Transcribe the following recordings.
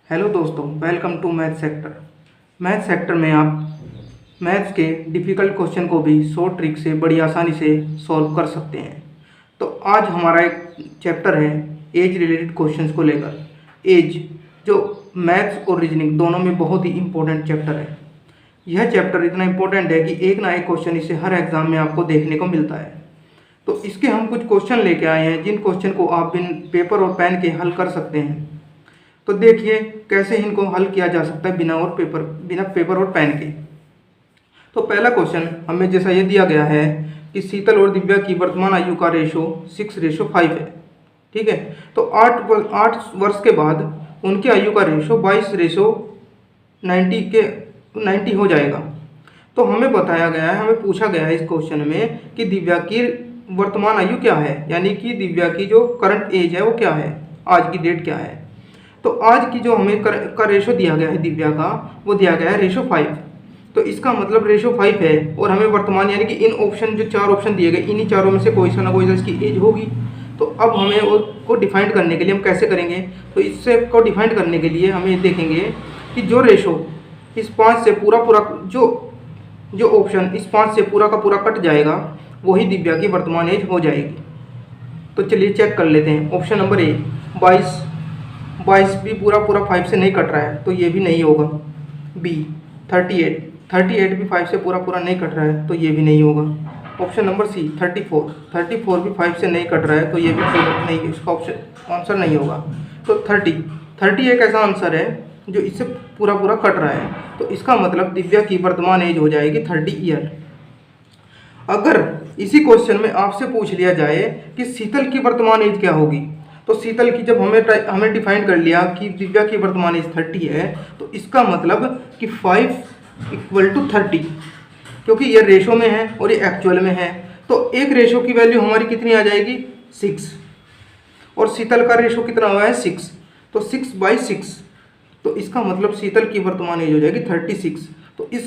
Hello दोस्तों, welcome to math sector. Math sector में आप मैथ्स के डिफ़िकल्ट क्वेश्चन को भी शॉर्ट ट्रिक से बड़ी आसानी से सॉल्व कर सकते हैं। तो आज हमारा एक चैप्टर है एज रिलेटेड क्वेश्चंस को लेकर। एज जो मैथ्स और रीजनिंग दोनों में बहुत ही इंपॉर्टेंट चैप्टर है। यह चैप्टर इतना इंपॉर्टेंट है कि एक ना एक क्वेश्चन इससे हर एग्ज़ाम में आपको देखने को मिलता है। तो इसके हम कुछ क्वेश्चन लेके आए हैं जिन क्वेश्चन को आप बिन पेपर और पेन के हल कर सकते हैं। तो देखिए कैसे इनको हल किया जा सकता है बिना पेपर और पेन के। तो पहला क्वेश्चन हमें जैसा ये दिया गया है कि शीतल और दिव्या की वर्तमान आयु का रेशो 6:5 है। ठीक है, तो 8 वर्ष के बाद उनकी आयु का रेशो 22:90 हो जाएगा। तो हमें बताया गया है, हमें पूछा गया है इस क्वेश्चन में कि दिव्या की वर्तमान आयु क्या है, यानी कि दिव्या की जो करंट एज है वो क्या है, आज की डेट क्या है। तो आज की जो हमें का रेशो दिया गया है दिव्या का, वो दिया गया है रेशो 5। तो इसका मतलब रेशो 5 है और हमें वर्तमान यानी कि इन ऑप्शन जो 4 ऑप्शन दिए गए, इन्हीं चारों में से कोई सा ना कोई इसकी एज होगी। तो अब हमें उसको डिफाइन करने के लिए हम कैसे करेंगे, तो इससे को डिफाइन करने के लिए हमें देखेंगे कि जो रेशो इस 5 से पूरा जो ऑप्शन इस 5 से पूरा का पूरा कट जाएगा वही दिव्या की वर्तमान एज हो जाएगी। तो चलिए चेक कर लेते हैं। ऑप्शन नंबर ए 22 भी पूरा 5 से नहीं कट रहा है, तो ये भी नहीं होगा। बी 38 भी 5 से पूरा नहीं कट रहा है, तो ये भी नहीं होगा। ऑप्शन नंबर सी 34 भी 5 से नहीं कट रहा है, तो ये भी नहीं, इसका ऑप्शन आंसर नहीं होगा। तो 30 एक ऐसा आंसर है जो इससे पूरा कट रहा है, तो इसका मतलब दिव्या की वर्तमान एज हो जाएगी 30 ईयर। अगर इसी क्वेश्चन में आपसे पूछ लिया जाए कि शीतल की वर्तमान एज क्या होगी, तो शीतल की जब हमें डिफाइन कर लिया कि दिव्या की वर्तमान एज 30 है, तो इसका मतलब कि 5 = 30, क्योंकि ये रेशो में है और ये एक्चुअल में है। तो एक रेशो की वैल्यू हमारी कितनी आ जाएगी 6, और शीतल का रेशो कितना हुआ है 6, तो 6/6। तो इसका मतलब शीतल की वर्तमान एज हो जाएगी 36। तो इस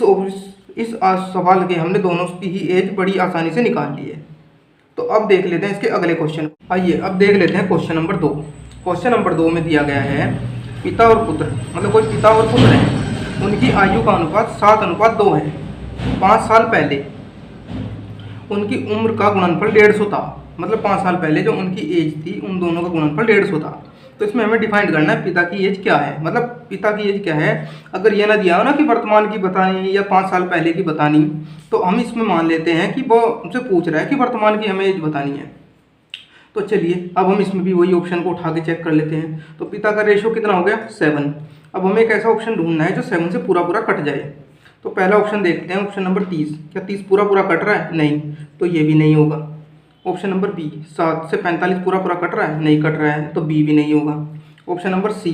सवाल के हमने दोनों की ही एज बड़ी आसानी से निकाल ली है। तो अब देख लेते हैं इसके अगले क्वेश्चन। आइए अब देख लेते हैं क्वेश्चन नंबर 2। क्वेश्चन नंबर 2 में दिया गया है पिता और पुत्र, मतलब कोई पिता और पुत्र हैं, उनकी आयु का अनुपात 7:2 है। 5 साल पहले उनकी उम्र का गुणनफल 150 था, मतलब 5 साल पहले जो उनकी एज थी उन दोनों का गुणनफल 150 था। तो इसमें हमें डिफाइन करना है पिता की एज क्या है, मतलब पिता की एज क्या है। अगर ये ना दिया हो ना कि वर्तमान की बतानी या 5 साल पहले की बतानी, तो हम इसमें मान लेते हैं कि वो हमसे पूछ रहा है कि वर्तमान की हमें एज बतानी है। तो चलिए अब हम इसमें भी वही ऑप्शन को उठा के चेक कर लेते हैं। तो पिता का रेशो कितना हो गया 7। अब हमें एक ऐसा ऑप्शन ढूंढना है जो 7 से पूरा कट जाए। तो पहला ऑप्शन देखते हैं, ऑप्शन नंबर 30। क्या 30 पूरा कट रहा है? नहीं, तो ये भी नहीं होगा। ऑप्शन नंबर बी 7 से 45 पूरा कट रहा है? नहीं कट रहा है, तो बी भी नहीं होगा। ऑप्शन नंबर सी,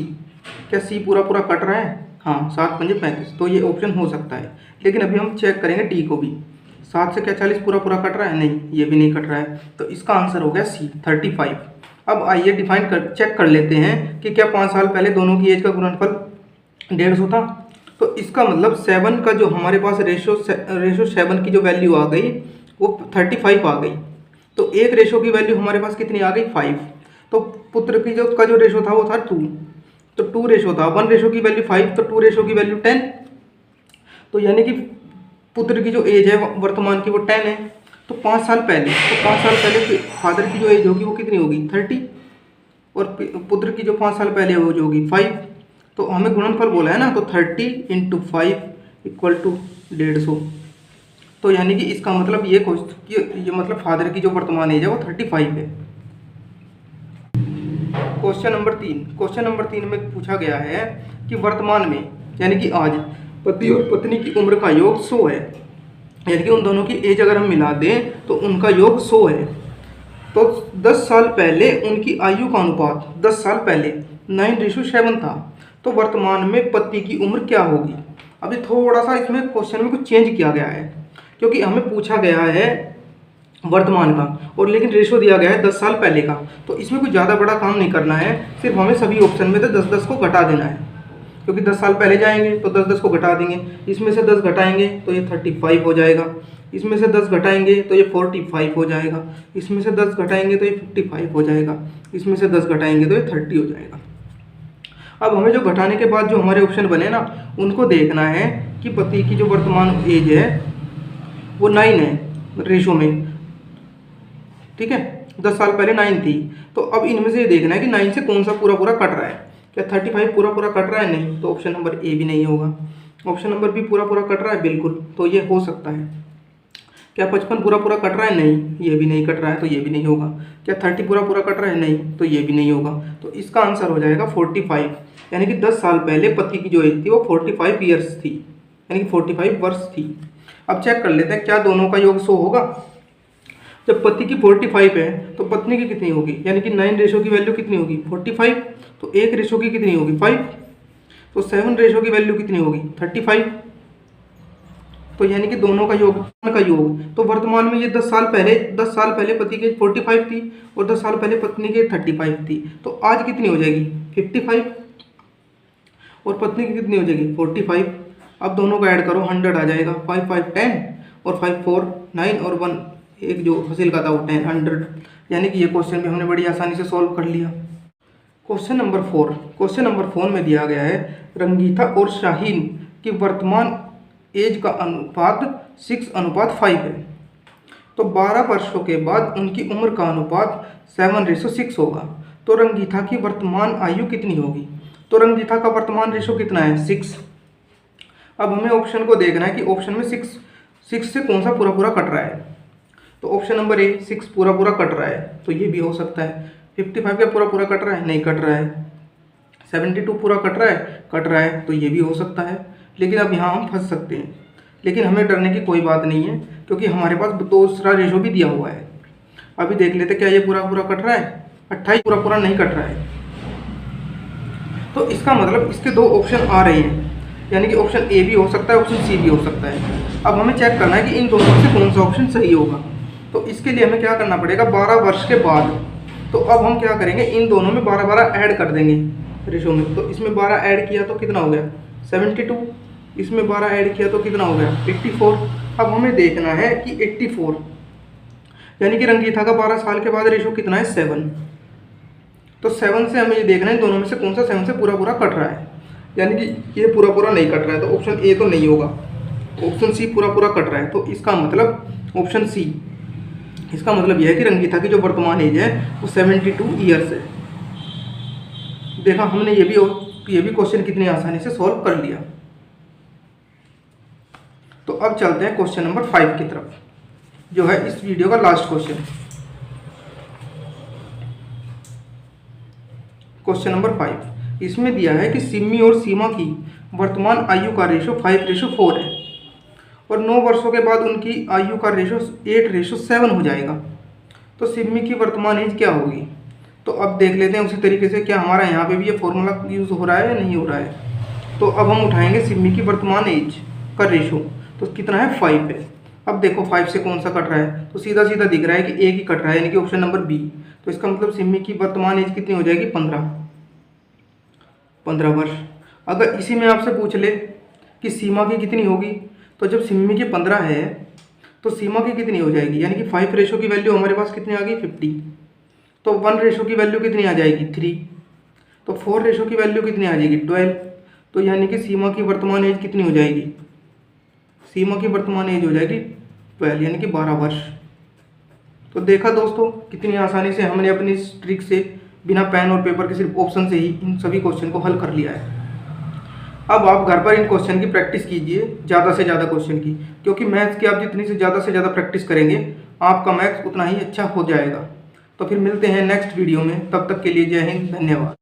क्या सी पूरा कट रहा है? हाँ, 7 पंजे 35, तो ये ऑप्शन हो सकता है। लेकिन अभी हम चेक करेंगे डी को भी। 7 से क्या 40 पूरा कट रहा है? नहीं, ये भी नहीं कट रहा है, तो इसका आंसर हो गया सी 35। अब आइए चेक कर लेते हैं कि क्या 5 साल पहले दोनों की एज का गुणनफल 150 था। तो इसका मतलब 7 का जो हमारे पास रेशो 7 की जो वैल्यू आ गई वो 35 आ गई। तो एक रेशो की वैल्यू हमारे पास कितनी आ गई 5। तो पुत्र की का जो रेशो था वो था 2, तो 2 रेशो था। 1 रेशो की वैल्यू 5, तो 2 रेशो की वैल्यू 10। तो यानी कि पुत्र की जो एज है वर्तमान की वो 10 है। तो 5 साल पहले फादर की जो एज होगी वो कितनी होगी 30, और पुत्र की जो 5 साल पहले वो जो होगी 5। तो हमें गुणनफल बोला है ना, तो 30 × 5 = 150। तो यानी कि इसका मतलब ये मतलब फादर की जो वर्तमान एज है वो 35 है। क्वेश्चन नंबर 3 में पूछा गया है कि वर्तमान में यानी कि आज पति और पत्नी की उम्र का योग 100 है, यानी कि उन दोनों की एज अगर हम मिला दें तो उनका योग 100 है। तो 10 साल पहले उनकी आयु का अनुपात 10 साल पहले 9:7 था। तो वर्तमान में पति की उम्र क्या होगी। अभी थोड़ा सा इसमें क्वेश्चन में कुछ चेंज किया गया है, क्योंकि हमें पूछा गया है वर्तमान का और लेकिन रेशो दिया गया है 10 साल पहले का। तो इसमें कुछ ज़्यादा बड़ा काम नहीं करना है, सिर्फ हमें सभी ऑप्शन में से 10-10 को घटा देना है, क्योंकि 10 साल पहले जाएंगे तो 10-10 को घटा देंगे। इसमें से 10 घटाएंगे तो ये 35 हो जाएगा, इसमें से 10 घटाएंगे तो ये 45 हो जाएगा, इसमें से 10 घटाएंगे तो ये 55 हो जाएगा, इसमें से 10 घटाएंगे तो ये 30 हो जाएगा। अब हमें जो घटाने के बाद जो हमारे ऑप्शन बने ना, उनको देखना है कि पति की जो वर्तमान एज है वो 9 है रेशो में, ठीक है। 10 साल पहले 9 थी, तो अब इनमें से ये देखना है कि 9 से कौन सा पूरा पूरा कट रहा है। क्या 35 पूरा पूरा कट रहा है? नहीं, तो ऑप्शन नंबर ए भी नहीं होगा। ऑप्शन नंबर बी पूरा पूरा कट रहा है, बिल्कुल, तो ये हो सकता है। क्या 55 पूरा पूरा कट रहा है? नहीं, ये भी नहीं कट रहा है, तो ये भी नहीं होगा। क्या 30 पूरा पूरा कट रहा है? नहीं, तो ये भी नहीं होगा। तो इसका आंसर हो जाएगा 45, यानी कि 10 साल पहले पति की जो एज थी वो 45 ईयर्स थी, यानी कि 45 वर्ष थी। अब चेक कर लेते हैं क्या दोनों का योग 100 होगा। जब पति की 45 है तो पत्नी की कितनी होगी, यानी कि 9 रेशो की वैल्यू कितनी होगी 45, तो 1 रेशो की कितनी होगी 5, तो 7 रेशो की वैल्यू कितनी होगी 35, तो यानी कि दोनों का योग तो वर्तमान में ये 10 साल पहले पति की 45 थी और 10 साल पहले पत्नी की 35 थी, तो आज कितनी हो जाएगी 55 और पत्नी की कितनी हो जाएगी 45। अब दोनों का ऐड करो 100 आ जाएगा, 5 5 10 और 5 4 9 और 1 एक जो फसिल का था वो 10 100, यानी कि ये क्वेश्चन भी हमने बड़ी आसानी से सॉल्व कर लिया। क्वेश्चन नंबर 4 में दिया गया है रंगीता और शाहीन की वर्तमान एज का अनुपात 6:5 है, तो 12 वर्षों के बाद उनकी उम्र का अनुपात 7:6 होगा, तो रंगीता की वर्तमान आयु कितनी होगी। तो रंगीता का वर्तमान रेशो कितना है 6। अब हमें ऑप्शन को देखना है कि ऑप्शन में 6 से कौन सा पूरा पूरा कट रहा है। तो ऑप्शन नंबर ए 6 पूरा पूरा कट रहा है, तो ये भी हो सकता है। 55 का पूरा पूरा कट रहा है, नहीं कट रहा है। 72 पूरा कट रहा है, तो ये भी हो सकता है। लेकिन अब यहाँ हम फंस सकते हैं, लेकिन हमें डरने की कोई बात नहीं है, क्योंकि हमारे पास दूसरा रेशो भी दिया हुआ है। अभी देख लेते क्या ये पूरा पूरा कट रहा है। 28 पूरा पूरा नहीं कट रहा है, तो इसका मतलब इसके 2 ऑप्शन आ रहे हैं, यानी कि ऑप्शन ए भी हो सकता है, ऑप्शन सी भी हो सकता है। अब हमें चेक करना है कि इन दोनों से कौन सा ऑप्शन सही होगा। तो इसके लिए हमें क्या करना पड़ेगा 12 वर्ष के बाद। तो अब हम क्या करेंगे, इन दोनों में 12 ऐड कर देंगे रेशो में। तो इसमें 12 ऐड किया तो कितना हो गया 72, इसमें 12 ऐड किया तो कितना हो गया 84। अब हमें देखना है कि 84 यानी कि रंगीता का 12 साल के बाद रेशो कितना है 7। तो 7 से हमें ये देखना है दोनों में से कौन सा 7 से पूरा पूरा कट रहा है, यानी कि ये पूरा पूरा नहीं कट रहा है, तो ऑप्शन ए तो नहीं होगा। ऑप्शन सी पूरा पूरा कट रहा है, तो इसका मतलब ऑप्शन सी। इसका मतलब यह है कि रंगीता की जो वर्तमान एज है वो 72 ईयर्स है। देखा हमने ये भी क्वेश्चन कितनी आसानी से सॉल्व कर लिया। तो अब चलते हैं क्वेश्चन नंबर 5 की तरफ, जो है इस वीडियो का लास्ट क्वेश्चन। क्वेश्चन नंबर 5 इसमें दिया है कि सिमी और सीमा की वर्तमान आयु का रेशो 5:4 है और 9 वर्षों के बाद उनकी आयु का रेशो 8:7 हो जाएगा, तो सिमी की वर्तमान एज क्या होगी। तो अब देख लेते हैं उसी तरीके से क्या हमारा यहाँ पे भी ये फॉर्मूला यूज़ हो रहा है या नहीं हो रहा है। तो अब हम उठाएंगे सिमी की वर्तमान एज का रेशो, तो कितना है 5 है। अब देखो 5 से कौन सा कट रहा है, तो सीधा सीधा दिख रहा है कि एक ही कट रहा है, यानी कि ऑप्शन नंबर बी। तो इसका मतलब सिमी की वर्तमान एज कितनी हो जाएगी 15 वर्ष। अगर इसी में आपसे पूछ ले कि सीमा की कितनी होगी, तो जब सिमी की 15 है तो सीमा की कितनी हो जाएगी, यानी कि 5 रेशो की वैल्यू हमारे पास कितनी आ गई 50, तो 1 रेशो की वैल्यू कितनी आ जाएगी 3, तो 4 रेशो की वैल्यू कितनी आ जाएगी 12, तो यानी कि सीमा की वर्तमान एज कितनी हो जाएगी, सीमा की वर्तमान एज हो जाएगी 12, यानी कि 12 वर्ष। तो देखा दोस्तों कितनी आसानी से हमने अपनी इस ट्रिक से बिना पेन और पेपर के सिर्फ ऑप्शन से ही इन सभी क्वेश्चन को हल कर लिया है। अब आप घर पर इन क्वेश्चन की प्रैक्टिस कीजिए, ज़्यादा से ज़्यादा क्वेश्चन की, क्योंकि मैथ्स की आप जितनी से ज़्यादा प्रैक्टिस करेंगे आपका मैथ्स उतना ही अच्छा हो जाएगा। तो फिर मिलते हैं नेक्स्ट वीडियो में, तब तक के लिए जय हिंद, धन्यवाद।